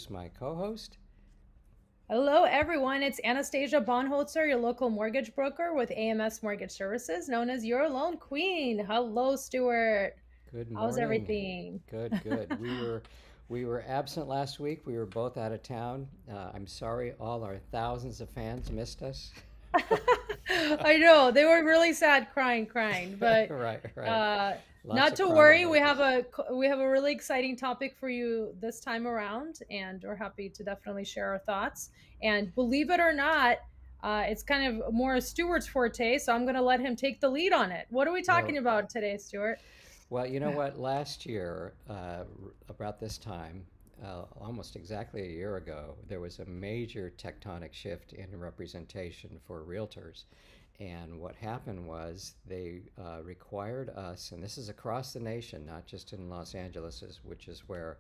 introduce my co-host. Hello, everyone. It's Anastasia Bonholzer, your local mortgage broker with AMS Mortgage Services, known as your loan queen. Hello, Stuart. Good How's morning. everything? Good, good. We were absent last week. We were both out of town. I'm sorry, all our thousands of fans missed us. I know they were really sad, crying, but Right, right. uh, Lots not of to crying worry. emojis. We have a really exciting topic for you this time around, and we're happy to definitely share our thoughts. And believe it or not, it's kind of more Stuart's forte, so I'm going to let him take the lead on it. What are we talking Well, about today, Stuart? well, you know what? Last year, about this time, almost exactly a year ago, there was a major tectonic shift in representation for realtors. And what happened was they required us, and this is across the nation, not just in Los Angeles, which is where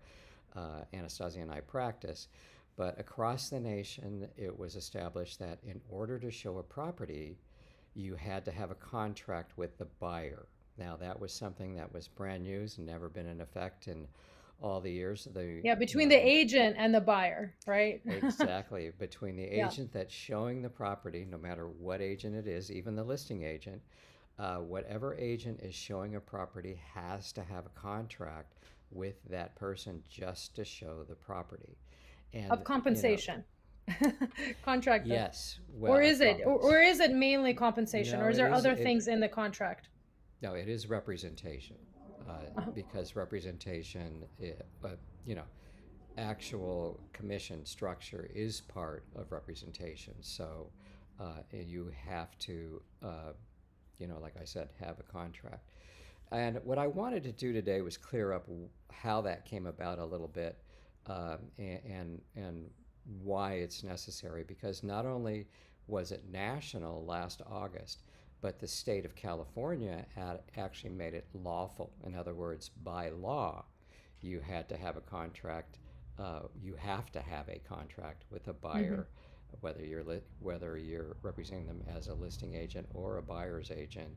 Anastasia and I practice, but across the nation, it was established that in order to show a property, you had to have a contract with the buyer. Now, that was something that was brand new, has never been in effect in all the years. Yeah, between the agent and the buyer, right? Exactly, between the Yeah. agent that's showing the property, no matter what agent it is, even the listing agent, whatever agent is showing a property has to have a contract with that person just to show the property. Of And, compensation. Contract of, yes, well, of or compensation. is it mainly compensation, or No, is it there is, other things it, in the contract? no, it is representation. Because representation, you know, actual commission structure is part of representation. So you have to, like I said, have a contract. And what I wanted to do today was clear up how that came about a little bit, and why it's necessary. Because not only was it national last August, but the state of California had actually made it lawful. In other words, by law, you had to have a contract. You have to have a contract with a Hmm. buyer, whether you're representing them as a listing agent or a buyer's agent,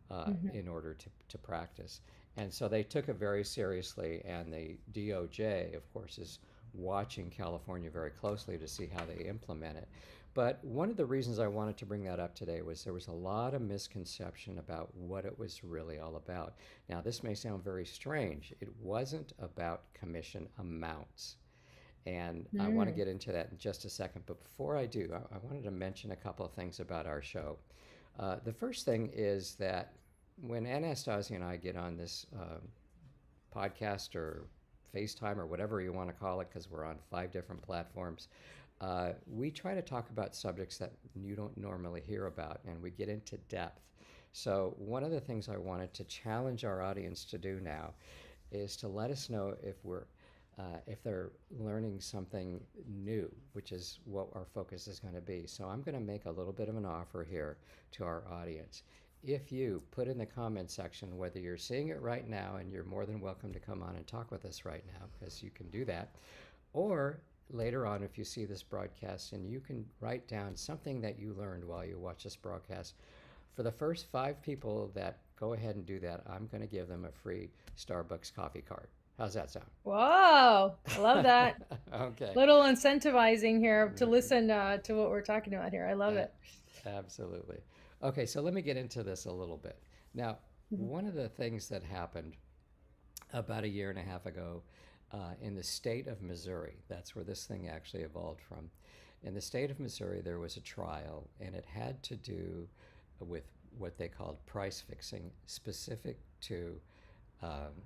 Hmm. in order to practice. And so they took it very seriously, and the DOJ, of course, is watching California very closely to see how they implement it. But one of the reasons I wanted to bring that up today was there was a lot of misconception about what it was really all about. Now, this may sound very strange. It wasn't about commission amounts. And I want to Mm. get into that in just a second. But before I do, I wanted to mention a couple of things about our show. The first thing is that when Anastasia and I get on this podcast or FaceTime or whatever you want to call it, because we're on 5 different platforms, we try to talk about subjects that you don't normally hear about, and we get into depth. So, one of the things I wanted to challenge our audience to do now is to let us know if they're learning something new, which is what our focus is going to be. So I'm going to make a little bit of an offer here to our audience. If you put in the comment section whether you're seeing it right now, and you're more than welcome to come on and talk with us right now because you can do that, or later on if you see this broadcast and you can write down something that you learned while you watch this broadcast. For the first 5 people that go ahead and do that, I'm going to give them a free Starbucks coffee card. How's that sound? Whoa, I love that. Okay. Little incentivizing here to listen to what we're talking about here. I love A- it. Absolutely. Okay, so let me get into this a little bit. Now, Mhm. one of the things that happened about a year and a half ago, in the state of Missouri, that's where this thing actually evolved from. In the state of Missouri, there was a trial, and it had to do with what they called price fixing, specific to, um,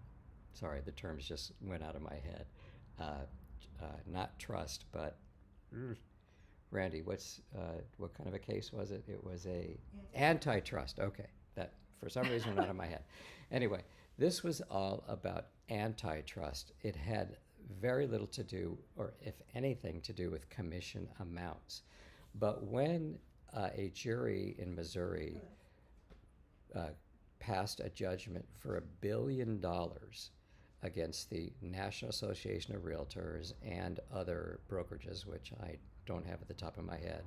sorry, the terms just went out of my head. Uh, not trust, but Randy, what kind of a case was it? It was a antitrust. Okay, that for some reason went out of my head. Anyway, this was all about antitrust. It had very little to do, or if anything, to do with commission amounts. But when a jury in Missouri uh, passed a judgment for $1 billion against the National Association of Realtors and other brokerages, which I don't have at the top of my head.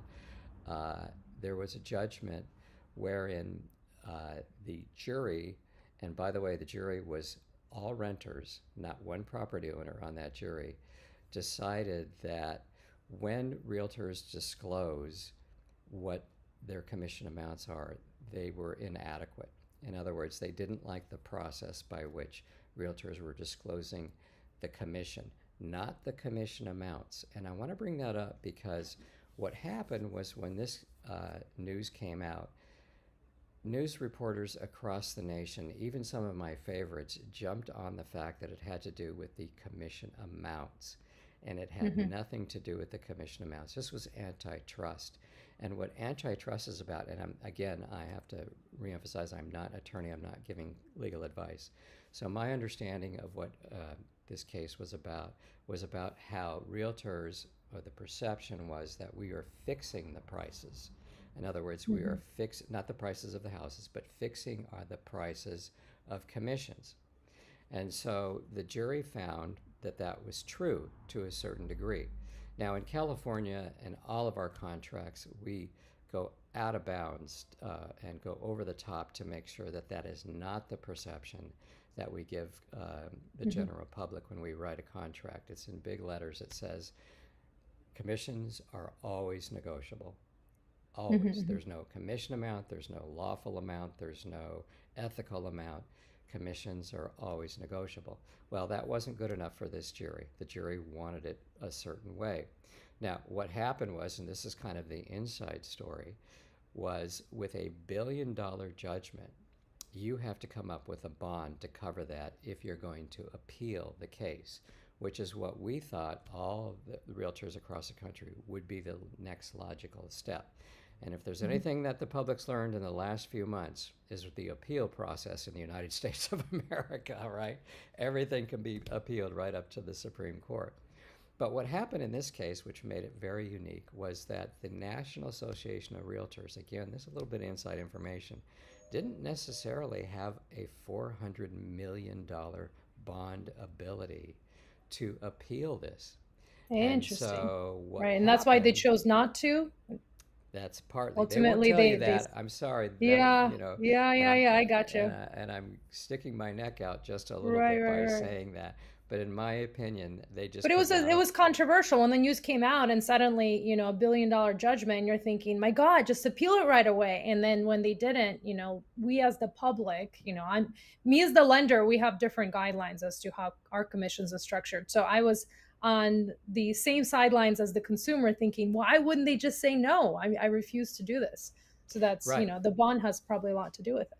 Uh, there was a judgment wherein the jury, and by the way, the jury was all renters, not one property owner on that jury, decided that when realtors disclose what their commission amounts are, they were inadequate. In other words, they didn't like the process by which realtors were disclosing the commission, not the commission amounts. And I want to bring that up because what happened was when this news came out, news reporters across the nation, even some of my favorites, jumped on the fact that it had to do with the commission amounts. And it had Hmm. nothing to do with the commission amounts. This was antitrust. And what antitrust is about, and again, I have to reemphasize, I'm not an attorney, I'm not giving legal advice. So my understanding of what this case was about how realtors, or the perception was that we are fixing the prices. In other words, we Hmm. are not the prices of the houses, but fixing are the prices of commissions. And so the jury found that that was true to a certain degree. Now, in California, in all of our contracts, we go out of bounds and go over the top to make sure that that is not the perception that we give the Hmm. general public when we write a contract. It's in big letters. It says commissions are always negotiable. Always. Hmm. There's no commission amount, there's no lawful amount, there's no ethical amount. Commissions are always negotiable. Well, that wasn't good enough for this jury. The jury wanted it a certain way. Now, what happened was, and this is kind of the inside story, was with a $1 billion judgment, you have to come up with a bond to cover that if you're going to appeal the case, which is what we thought all the realtors across the country would be the next logical step. And if there's Hmm. anything that the public's learned in the last few months is the appeal process in the United States of America, right? Everything can be appealed right up to the Supreme Court. But what happened in this case, which made it very unique, was that the National Association of Realtors, again, this is a little bit of inside information, didn't necessarily have a $400 million bond ability to appeal this. And Interesting. so what Right. And that's why they happened, chose not to. that's partly, they won't Ultimately, tell you they that. I'm sorry, them, yeah, yeah, and yeah, yeah. I got you. I'm sticking my neck out just a little Right, bit right, by right. saying that. But in my opinion, they But just it could was not. it was controversial when the news came out, and suddenly, $1 billion judgment, and you're thinking, my God, just appeal it right away. And then when they didn't, we as the public, I'm me as the lender, we have different guidelines as to how our commissions are structured. So I was on the same sidelines as the consumer, thinking, why wouldn't they just say no? I refuse to do this. So that's, Right. the bond has probably a lot to do with it.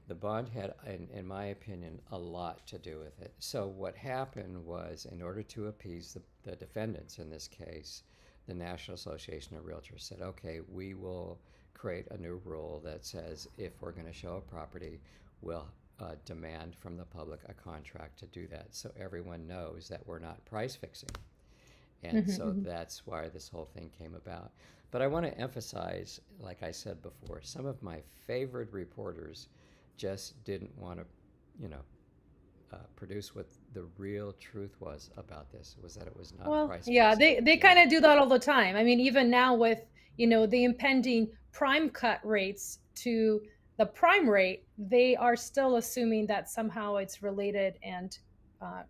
The bond had, in my opinion, a lot to do with it. So what happened was, in order to appease the defendants in this case, the National Association of Realtors said, okay, we will create a new rule that says if we're going to show a property, we'll demand from the public a contract to do that, so everyone knows that we're not price fixing. And so Hmm. that's why this whole thing came about. But I want to emphasize, like I said before, some of my favorite reporters just didn't want to, you know, produce what the real truth was about this, was that it was not Well, price yeah, fixing. they Yeah. kind of do that all the time. I mean, even now with, the impending prime cut rates to the prime rate, they are still assuming that somehow it's related and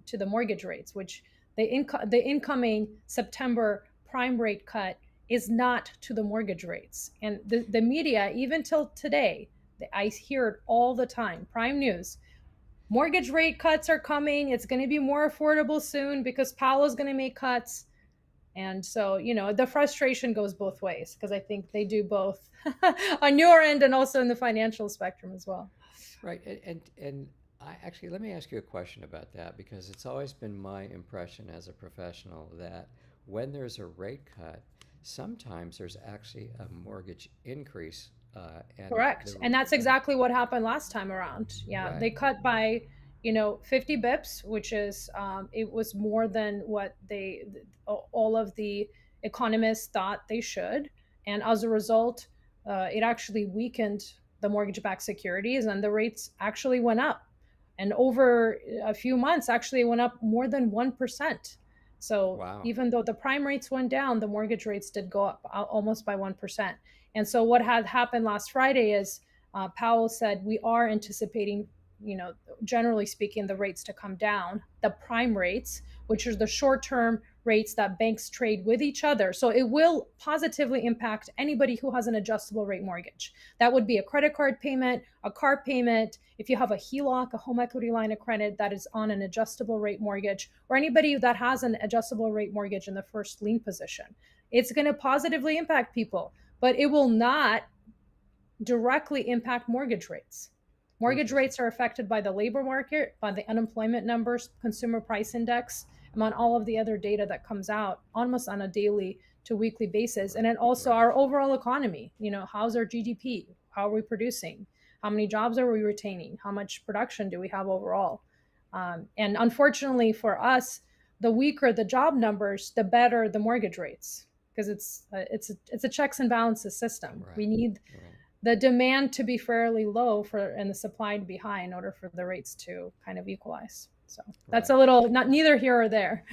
to the mortgage rates, which the incoming September prime rate cut is not to the mortgage rates. And the media, even till today, I hear it all the time. Prime News, mortgage rate cuts are coming. It's going to be more affordable soon because Powell's going to make cuts. And so, the frustration goes both ways because I think they do both on your end and also in the financial spectrum as well. Right. And I actually, let me ask you a question about that, because it's always been my impression as a professional that when there's a rate cut, sometimes there's actually a mortgage increase, and Correct. And that's exactly what happened last time around. Yeah, right. they cut by, 50 bips, which is, it was more than what all of the economists thought they should. And as a result, it actually weakened the mortgage backed securities and the rates actually went up. And over a few months, actually, it went up more than 1%. So Wow. even though the prime rates went down, the mortgage rates did go up almost by 1%. And so what had happened last Friday is Powell said we are anticipating, generally speaking, the rates to come down, the prime rates, which are the short term rates that banks trade with each other. So it will positively impact anybody who has an adjustable rate mortgage. That would be a credit card payment, a car payment, if you have a HELOC, a home equity line of credit that is on an adjustable rate mortgage, or anybody that has an adjustable rate mortgage in the first lien position. It's going to positively impact people, but it will not directly impact mortgage rates. Mortgage Interesting. rates are affected by the labor market, by the unemployment numbers, consumer price index, among all of the other data that comes out almost on a daily to weekly basis. And Right. then also Right. our overall economy. How's our GDP? How are we producing? How many jobs are we retaining? How much production do we have overall? And unfortunately for us, the weaker the job numbers, the better the mortgage rates, because it's a checks and balances system. We Right. need Right. the demand to be fairly low and the supply to be high in order for the rates to kind of equalize. So that's Right. a little not neither here or there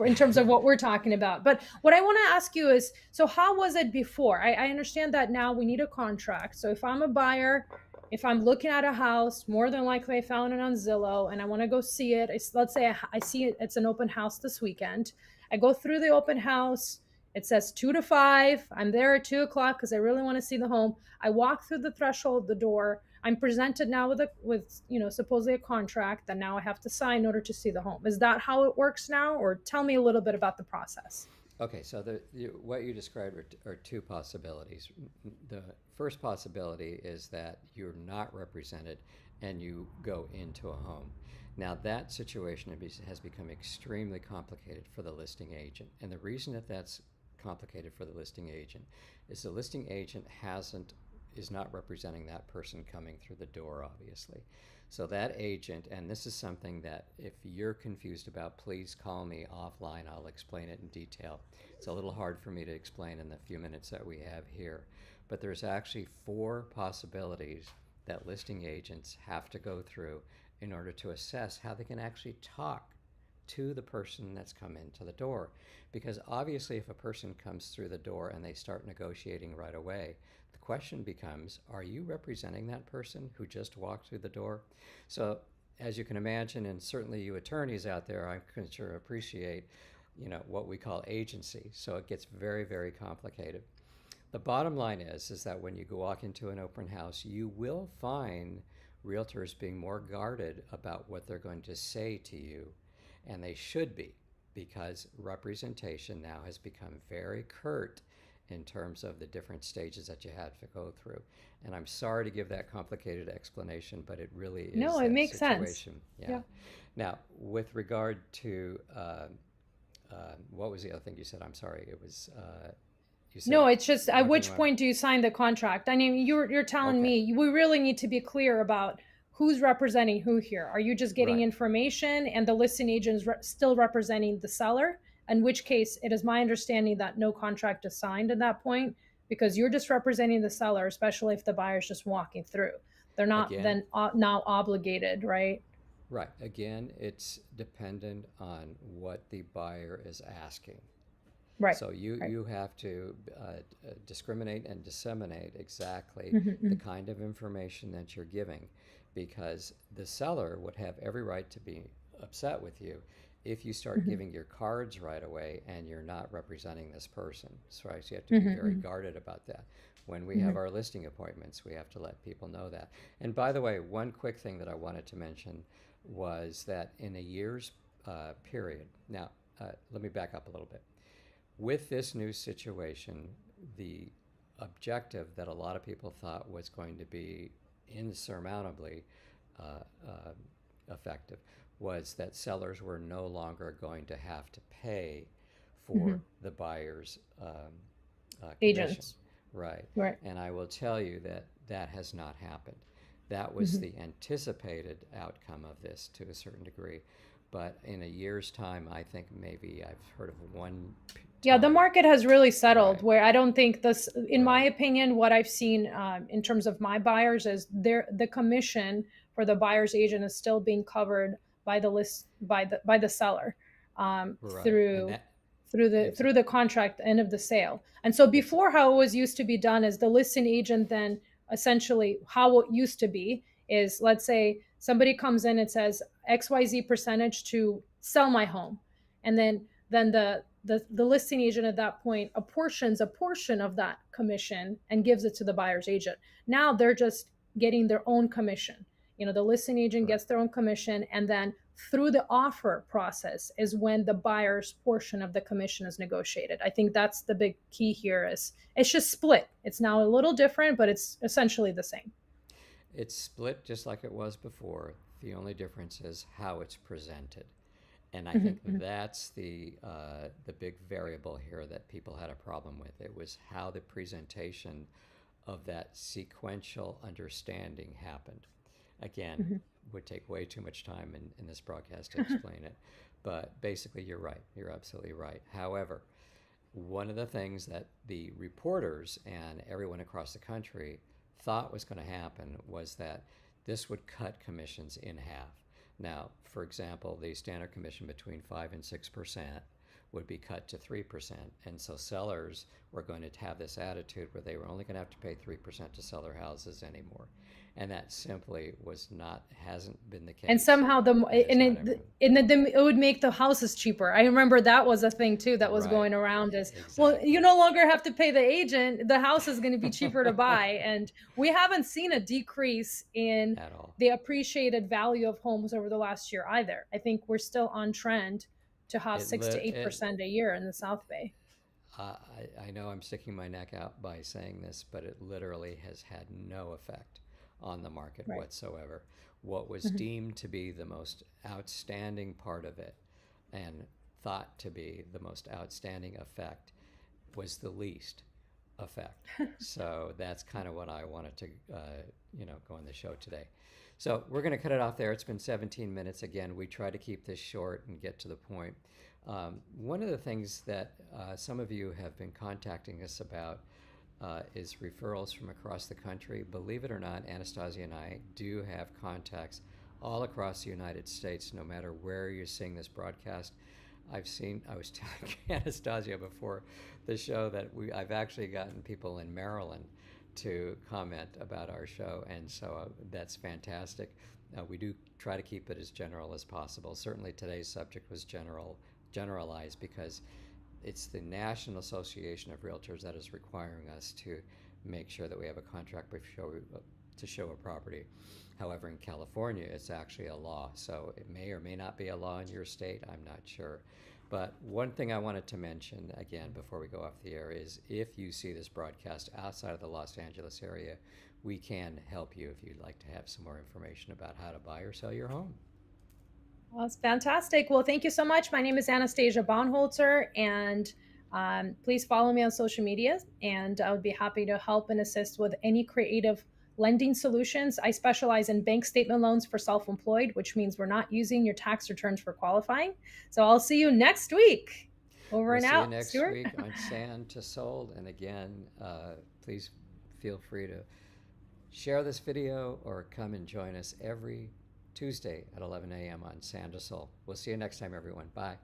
in terms of what we're talking about. But what I want to ask you is, so how was it before? I understand that now we need a contract. So if I'm a buyer, if I'm looking at a house, more than likely I found it on Zillow and I want to go see it. Let's say I see it, it's an open house this weekend. I go through the open house. It says 2 to 5. I'm there at 2 o'clock because I really want to see the home. I walk through the threshold of the door. I'm presented now with supposedly a contract that now I have to sign in order to see the home. Is that how it works now, or tell me a little bit about the process? Okay, so what you described are two possibilities. The first possibility is that you're not represented and you go into a home. Now, that situation has become extremely complicated for the listing agent. And the reason that that's complicated for the listing agent is the listing agent is not representing that person coming through the door, obviously. So that agent, and this is something that if you're confused about, please call me offline. I'll explain it in detail. It's a little hard for me to explain in the few minutes that we have here. But there's actually four possibilities that listing agents have to go through in order to assess how they can actually talk to the person that's come into the door. Because obviously, if a person comes through the door and they start negotiating right away, the question becomes, are you representing that person who just walked through the door? So, as you can imagine, and certainly you attorneys out there, I can sure appreciate, what we call agency. So it gets very, very complicated. The bottom line is that when you go walk into an open house, you will find realtors being more guarded about what they're going to say to you, and they should be, because representation now has become very curt in terms of the different stages that you had to go through. And I'm sorry to give that complicated explanation, but it really is No, it that makes sense. situation. Yeah. Yeah. Now, with regard to what was the other thing you said? I'm sorry. It was you said No, it's just at one thing which about. point do you sign the contract? I mean, you're telling Okay. me we really need to be clear about who's representing who here. Are you just getting Right. information and the listing agent is still representing the seller? In which case, it is my understanding that no contract is signed at that point because you're just representing the seller, especially if the buyer's just walking through. They're not Again, then now obligated, right? right. Again, it's dependent on what the buyer is asking. Right. So you Right. you have to discriminate and disseminate exactly the Mm-hmm, kind of information that you're giving, because the seller would have every right to be upset with you if you start mm-hmm, giving your cards right away and you're not representing this person. So you have to be very mm-hmm, guarded about that. When we have mm-hmm. our listing appointments, we have to let people know that. And by the way, one quick thing that I wanted to mention was that in a year's period. Now, let me back up a little bit. With this new situation, the objective that a lot of people thought was going to be insurmountably uh, uh, effective was that sellers were no longer going to have to pay Mm-hmm. for the buyer's commission. Agents. Right. Right. And I will tell you that that has not happened. That was Mm-hmm. the anticipated outcome of this to a certain degree. But in a year's time, I think maybe I've heard of one Yeah, the time. market has really settled Right, where I don't think this, in my right, opinion, what I've seen in terms of my buyers is the commission for the buyer's agent is still being covered by the list by the seller right. And through that, through the contract end of the sale. And so ex- before, how it was used to be done is the listing agent then essentially how it used to be is, let's say somebody comes in and says XYZ percentage to sell my home, and then then the listing agent at that point apportions a portion of that commission and gives it to the buyer's agent. Now they're just getting their own commission. The listing agent Correct. gets their own commission, and then through the offer process is when the buyer's portion of the commission is negotiated. I think that's the big key here. Is it's just split. It's now a little different, but it's essentially the same. It's split just like it was before. The only difference is how it's presented. And I think Mhm, that's the big variable here that people had a problem with. It was how the presentation of that sequential understanding happened. Again, mhm, would take way too much time in this broadcast to explain it. But basically, you're right. You're absolutely right. However, one of the things that the reporters and everyone across the country thought was going to happen was that this would cut commissions in half. Now, for example, the standard commission between 5 and 6% would be cut to 3%. And so sellers were going to have this attitude where they were only going to have to pay 3% to sell their houses anymore. And that simply was not, hasn't been the and case, somehow and is and not ever. it would make the houses cheaper. I remember that was a thing too that was Right. going around. Is, well, you Exactly. no longer have to pay the agent, the house is going to be cheaper to buy. And we haven't seen a decrease in At all. the appreciated value of homes over the last year either. I think we're still on trend to have It, 6 to lit, eight it percent a year in the South Bay. I know I'm sticking my neck out by saying this, but it literally has had no effect on the market Right. whatsoever. What was Mhm. deemed to be the most outstanding part of it and thought to be the most outstanding effect was the least effect. So that's kind of what I wanted to, go on the show today. So we're going to cut it off there. It's been 17 minutes. Again, we try to keep this short and get to the point. One of the things that some of you have been contacting us about is referrals from across the country. Believe it or not, Anastasia and I do have contacts all across the United States, no matter where you're seeing this broadcast. I was telling Anastasia before the show that I've actually gotten people in Maryland to comment about our show, and so that's fantastic. We do try to keep it as general as possible. Certainly today's subject was generalized because it's the National Association of Realtors that is requiring us to make sure that we have a contract to show a property. However, in California, it's actually a law, so it may or may not be a law in your state. I'm not sure. But one thing I wanted to mention again before we go off the air is if you see this broadcast outside of the Los Angeles area, we can help you if you'd like to have some more information about how to buy or sell your home. Well, that's fantastic. Well, thank you so much. My name is Anastasia Bonholzer, and please follow me on social media. And I would be happy to help and assist with any creative lending solutions. I specialize in bank statement loans for self employed, which means we're not using your tax returns for qualifying. So I'll see you next week. Over We'll and see you out, next Stuart. week on Sand to Sold. And again, please feel free to share this video or come and join us every Tuesday at 11 a.m. on Sand to Soul. We'll see you next time, everyone. Bye.